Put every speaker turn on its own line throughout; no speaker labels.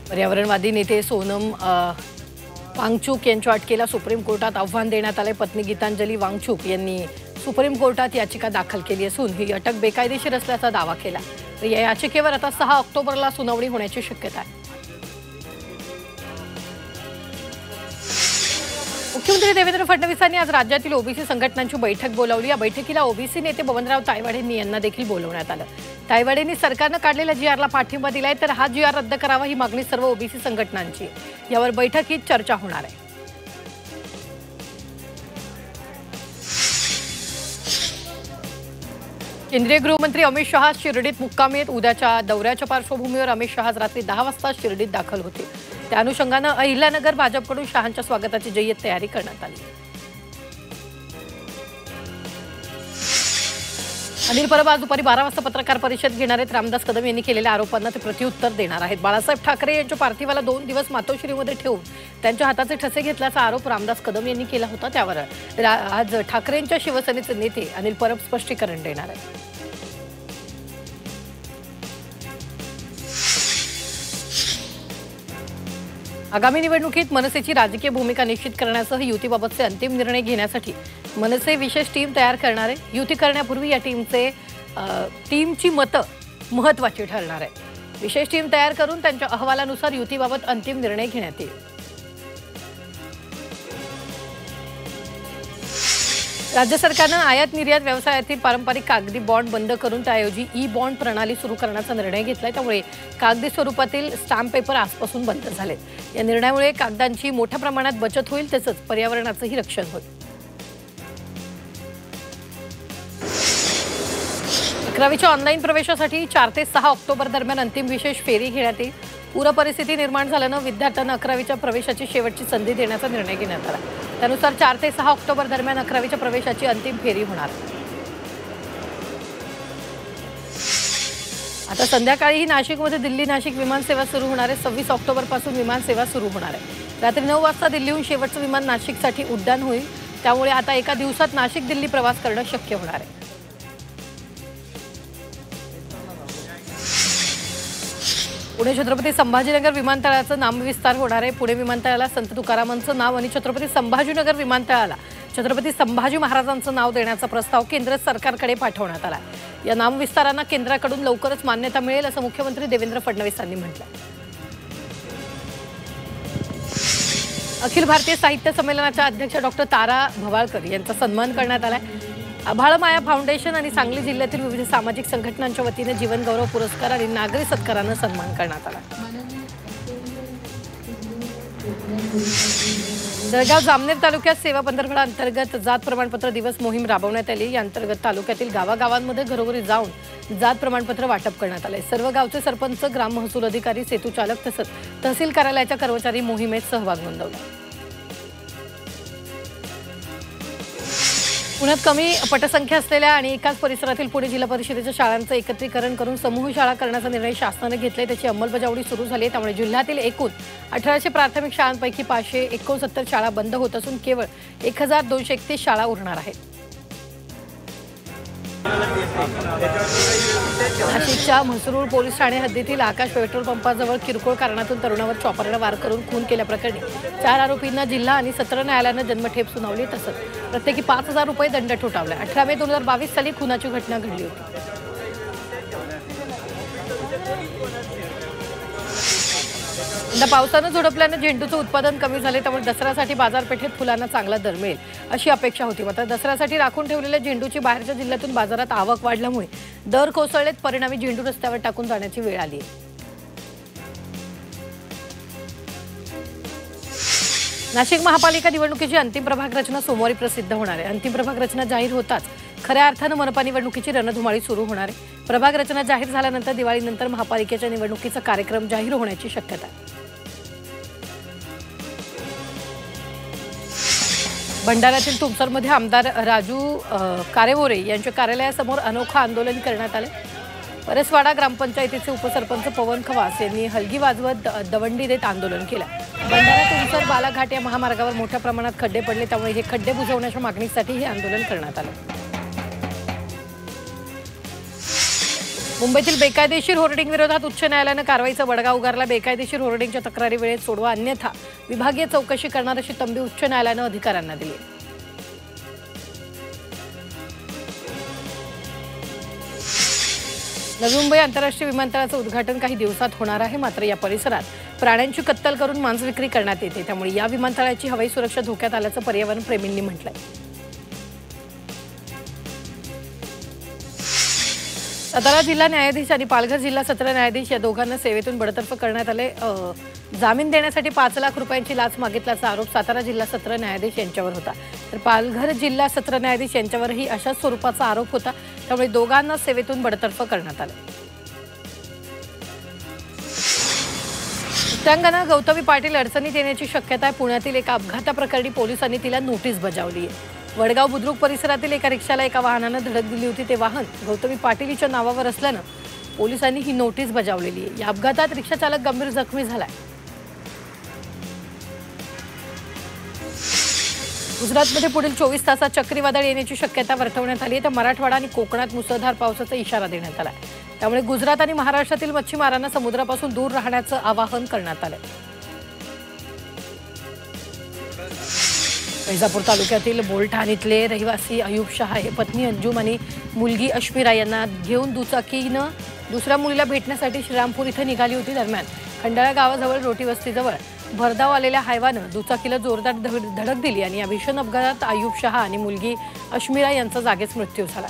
पर्यावरणवादी नेते सोनम वांगचुक यांच्या अटकेला सुप्रीम कोर्टात आव्हान देण्यात आले। पत्नी गीतांजली वांगचुक यांनी सुप्रीम कोर्टात याचिका दाखल केली असून ही अटक बेकायदेशीर असल्याचा दावा केला। या याचिकेवर आता 6 ऑक्टोबरला सुनावणी होण्याची शक्यता आहे। मुख्यमंत्री देवेंद्र फडणवीसांनी आज राज्यातील ओबीसी संघटनांची बैठक बोलावली। या बैठकीला ओबीसी नेते बबनराव तायवाडे यांना देखील बोलवण्यात आलं। तायवाडेंनी सरकारने काढलेल्या जीआरला पाठिंबा दिलाय, तर हा जीआर रद्द करावा ही मागणी सर्व ओबीसी संघटनांची। यावर बैठकीत चर्चा होणार आहे। केंद्रीय गृहमंत्री अमित शहा शिर्डीत मुक्कामी आहेत। उद्याच्या दौऱ्याच्या पार्श्वभूमीवर अमित शहा रात्री 10 वाजता शिर्डीत दाखल होतील। त्या अनुषंगाने अहिल्यानगर भाजपकडून शहांच्या स्वागताची जय्यत तयारी करण्यात आली। अनिल परब आज दुपारी 12 वाजता पत्रकार परिषद घेणार आहेत। रामदास कदम यांनी केलेल्या आरोपांना ते प्रत्युत्तर देणार आहेत। बाळासाहेब ठाकरे यांच्या पार्थिवाला 2 दिवस मातोश्रीमध्ये ठेवून त्यांच्या हाताचे ठसे घेतल्याचा आरोप रामदास कदम यांनी केला होता। त्यावर आज ठाकरेंच्या शिवसेनेचे नेते अनिल परब स्पष्टीकरण देणार आहेत। आगामी निवडणुकीत मनसेची राजकीय भूमिका निश्चित करण्यासह युतीबाबतचे अंतिम निर्णय घेण्यासाठी मनसे विशेष टीम तयार करणार आहे। युती करण्यापूर्वी या टीमची मतं महत्त्वाची ठरणार आहे। विशेष टीम तयार करून त्यांच्या अहवालानुसार युतीबाबत अंतिम निर्णय घेण्यात येईल। राज्य सरकारने आयात निर्यात व्यवसायातील पारंपरिक कागदी बॉन्ड बंद करून त्याऐवजी ई बॉन्ड प्रणाली सुरू करण्याचा निर्णय घेतलाय। त्यामुळे कागदी स्वरूपातील स्टॅम्प पेपर आजपासून बंद झालेत। या निर्णयामुळे कागदांची मोठ्या प्रमाणात बचत होईल, तसंच पर्यावरणाचंही रक्षण होईल। 11वीच्या ऑनलाईन प्रवेशासाठी 4 ते 6 ऑक्टोबर दरम्यान अंतिम विशेष फेरी घेण्यात येईल। पूर परिस्थिती निर्माण झाल्यानं विद्यार्थ्यांना 11वीच्या प्रवेशाची शेवटची संधी देण्याचा निर्णय घेण्यात आला। त्यानुसार 4 ते 6 ऑक्टोबर दरम्यान 11वीच्या प्रवेशाची अंतिम फेरी होणार। आता संध्याकाळी नाशिकमध्ये दिल्ली नाशिक विमान सेवा सुरू होणार आहे। 26 ऑक्टोबर पासून विमान सेवा सुरू होणार आहे। रात्री 9 वाजता दिल्लीहून शेवटचं विमान नाशिकसाठी उड्डाण होईल। त्यामुळे आता एका दिवसात नाशिक दिल्ली प्रवास करणं शक्य होणार आहे। पुणे छत्रपती संभाजीनगर विमानतळाचं नामविस्तार होणार आहे। पुणे विमानतळाला संत तुकारामांचं नाव आणि छत्रपती संभाजीनगर विमानतळाला छत्रपती संभाजी महाराजांचं नाव देण्याचा प्रस्ताव केंद्र सरकारकडे पाठवण्यात आला। या नामविस्तारांना केंद्राकडून लवकरच मान्यता मिळेल असं मुख्यमंत्री देवेंद्र फडणवीस यांनी म्हटलं। अखिल भारतीय साहित्य संमेलनाच्या अध्यक्ष डॉक्टर तारा भवाळकर यांचा सन्मान करण्यात आला। आभाळमाया फाउंडेशन आणि सांगली जिल्ह्यातील विविध सामाजिक संघटनांच्या वतीने जीवनगौरव पुरस्कार आणि नागरी सत्कारानं सन्मान करण्यात आला। जळगाव जामनेर तालुक्यात सेवा पंधरवडा अंतर्गत जात प्रमाणपत्र दिवस मोहीम राबवण्यात आली। या अंतर्गत तालुक्यातील गावागावांमध्ये घरोघरी जाऊन जात प्रमाणपत्र वाटप करण्यात आले। सर्व गावचे सरपंच, ग्राम महसूल अधिकारी, सेतू चालक तसंच तहसील कार्यालयाच्या कर्मचारी मोहिमेत सहभाग नोंदवला। पुण्यात कमी पटसंख्या असलेल्या आणि एकाच परिसरातील पुणे जिल्हा परिषदेच्या शाळांचं एकत्रीकरण करून समूह शाळा करण्याचा निर्णय शासनाने घेतलाय। त्याची अंमलबजावणी सुरू झाली आहे। त्यामुळे जिल्ह्यातील एकूण 1800 प्राथमिक शाळांपैकी 569 शाळा बंद होत असून केवळ 1231 शाळा उरणार आहेत। नाशिकच्या म्हसरूळ पोलीस ठाणे हद्दीतील आकाश पेट्रोल पंपाजवळ किरकोळ कारणातून तरुणावर चॉपरने वार करून खून केल्याप्रकरणी 4 आरोपींना जिल्हा आणि सत्र न्यायालयानं जन्मठेप सुनावली, तसंच प्रत्येकी 5000 रुपये दंड ठोठावला। 18 मे 2022 साली खुनाची घटना घडली होती। यंदा पावसानं झोडपल्यानं झेंडूचं उत्पादन कमी झाले, त्यामुळे दसऱ्यासाठी बाजारपेठेत फुलांना चांगला दर मिळेल अशी अपेक्षा होती। मात्र दसऱ्यासाठी राखून ठेवलेल्या झेंडूची बाहेरच्या जिल्ह्यातून बाजारात आवक वाढल्यामुळे दर कोसळलेत। परिणामी झेंडू रस्त्यावर टाकून जाण्याची वेळ आली आहे। नाशिक महापालिका निवडणुकीची अंतिम प्रभाग रचना सोमवारी प्रसिद्ध होणार आहे। अंतिम प्रभाग रचना जाहीर होताच खऱ्या अर्थानं मनपा निवडणुकीची रणधुमाळी सुरू होणार आहे। प्रभाग रचना जाहीर झाल्यानंतर दिवाळीनंतर महापालिकेच्या निवडणुकीचा कार्यक्रम जाहीर होण्याची शक्यता आहे। भंडाऱ्यातील तुमसरमध्ये आमदार राजू कारेवोरे यांच्या कार्यालयासमोर अनोखा आंदोलन करण्यात आले। परसवाडा ग्रामपंचायतीचे उपसरपंच पवन खवास यांनी हलगी वाजवत दवंडी देत आंदोलन केलं। भंडारा तुमसर बालाघाट या महामार्गावर मोठ्या प्रमाणात खड्डे पडले, त्यामुळे हे खड्डे बुजवण्याच्या मागणीसाठी हे आंदोलन करण्यात आलं। मुंबईतील बेकायदेशीर होर्डिंग विरोधात उच्च न्यायालयानं कारवाईचा बडगा उगारला। बेकायदेशीर होर्डिंगच्या तक्रारी वेळेत सोडवा, अन्यथा विभागीय चौकशी करणार अशी तंबी उच्च न्यायालयानं अधिकाऱ्यांना दिली। नवी मुंबई आंतरराष्ट्रीय विमानतळाचं उद्घाटन काही दिवसात होणार आहे, मात्र या परिसरात प्राण्यांची कत्तल करून मांस विक्री करण्यात येते, त्यामुळे या विमानतळाची हवाई सुरक्षा धोक्यात आल्याचं पर्यावरण प्रेमींनी म्हटलंय। सातारा जिल्हा न्यायाधीश आणि पालघर जिल्हा सत्र न्यायाधीश या दोघांना सेवेतून बडतर्फ करण्यात आले। जामीन देण्यासाठी 5 लाख रुपयांची लाच मागितल्याचा आरोप सातारा जिल्हा सत्र न्यायाधीश यांच्यावर होता, तर पालघर जिल्हा सत्र न्यायाधीश यांच्यावरही अशाच स्वरूपाचा आरोप होता, त्यामुळे दोघांना सेवेतून बडतर्फ करण्यात आले। नृत्यांगना गौतमी पाटील अडचणीत येण्याची शक्यता आहे। पुण्यातील एका अपघाताप्रकरणी पोलिसांनी तिला नोटीस बजावली आहे। वडगाव बुद्रुक परिसरातील एका रिक्षाला एका वाहनानं धडक दिली होती। ते वाहन गौतमी पाटीलच्या नावावर असल्यानं पोलिसांनी ही नोटीस बजावलेली आहे। या अपघातात रिक्षा चालक गंभीर जखमी झालाय। गुजरातमध्ये पुढील 24 तासात चक्रीवादळ येण्याची शक्यता वर्तवण्यात आली आहे, तर मराठवाडा आणि कोकणात मुसळधार पावसाचा इशारा देण्यात आला आहे। त्यामुळे गुजरात आणि महाराष्ट्रातील मच्छीमारांना समुद्रापासून दूर राहण्याचं आवाहन करण्यात आलं आहे। वैजापूर तालुक्यातील बोलठाण इथले रहिवासी अयूब शहा हे पत्नी अंजुम आणि मुलगी अश्मिरा यांना घेऊन दुचाकीनं दुसऱ्या मुलीला भेटण्यासाठी श्रीरामपूर इथे निघाली होती। दरम्यान खंडाळा गावाजवळ रोटी वस्तीजवळ भरधाव आलेल्या हायवानं दुचाकीला जोरदार धडक दिली आणि या भीषण अपघातात अयूब शहा आणि मुलगी अश्मिरा यांचा जागीच मृत्यू झाला।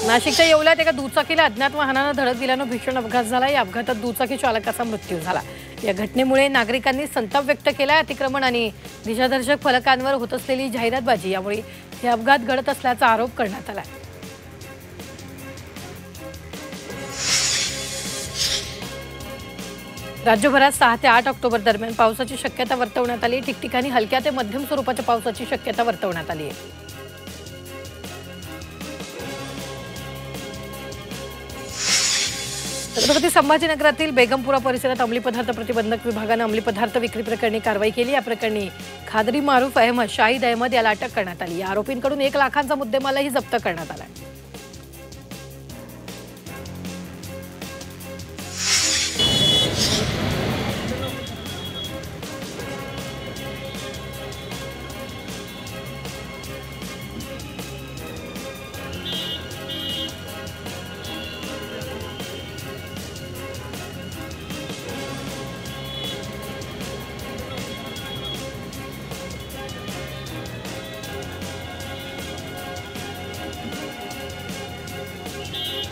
नाशिकच्या येवल्यात एका दुचाकीला अज्ञात वाहनानं धडक दिल्यानं भीषण अपघात झाला। या अपघातात दुचाकी चालकाचा मृत्यू झाला। या घटनेमुळे नागरिकांनी संताप व्यक्त केला। अतिक्रमण आणि दिशादर्शक फलकांवर होत असलेली जाहिरातबाजी यामुळे हे अपघात घडत असल्याचा आरोप करण्यात आला। राज्यभरात 6 ते 8 ऑक्टोबर दरम्यान पावसाची शक्यता वर्तवण्यात आली। ठिकठिकाणी हलक्या ते मध्यम स्वरूपाच्या पावसाची शक्यता वर्तवण्यात आली आहे। छत्रपती संभाजीनगरातील बेगमपुरा परिसरात अंमली पदार्थ प्रतिबंधक विभागानं अंमली पदार्थ विक्री प्रकरणी कारवाई केली। या प्रकरणी खादरी मारूफ अहमद शाहिद अहमद याला अटक करण्यात आली। या आरोपींकडून 1 लाखांचा मुद्देमालही जप्त करण्यात आला।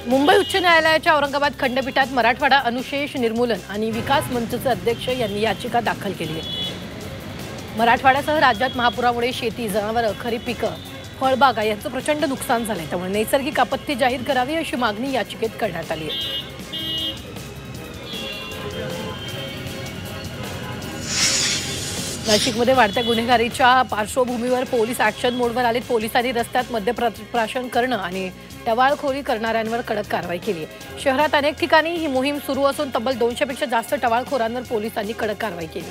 मुंबई उच्च न्यायालयाच्या औरंगाबाद खंडपीठात मराठवाडा अनुशेष निर्मूलन आणि विकास मंचचे अध्यक्ष यांनी याचिका दाखल केली आहे। मराठवाड्यासह राज्यात महापुरामुळे शेती, जनावरं, खरीप पिकं, फळबागा यांचं प्रचंड नुकसान झालंय, त्यामुळे नैसर्गिक आपत्ती जाहीर करावी अशी मागणी याचिकेत करण्यात आली आहे। नाशिकमध्ये वाढत्या गुन्हेगारीच्या पार्श्वभूमीवर पोलीस ॲक्शन मोडवर आलेत। पोलिसांनी रस्त्यात मद्यप्राशन करणं आणि टवाळखोरी करणाऱ्यांवर कडक कारवाई केली आहे। शहरात अनेक ठिकाणी ही मोहीम सुरू असून तब्बल 200 पेक्षा जास्त टवाळखोरांवर पोलिसांनी कडक कारवाई केली।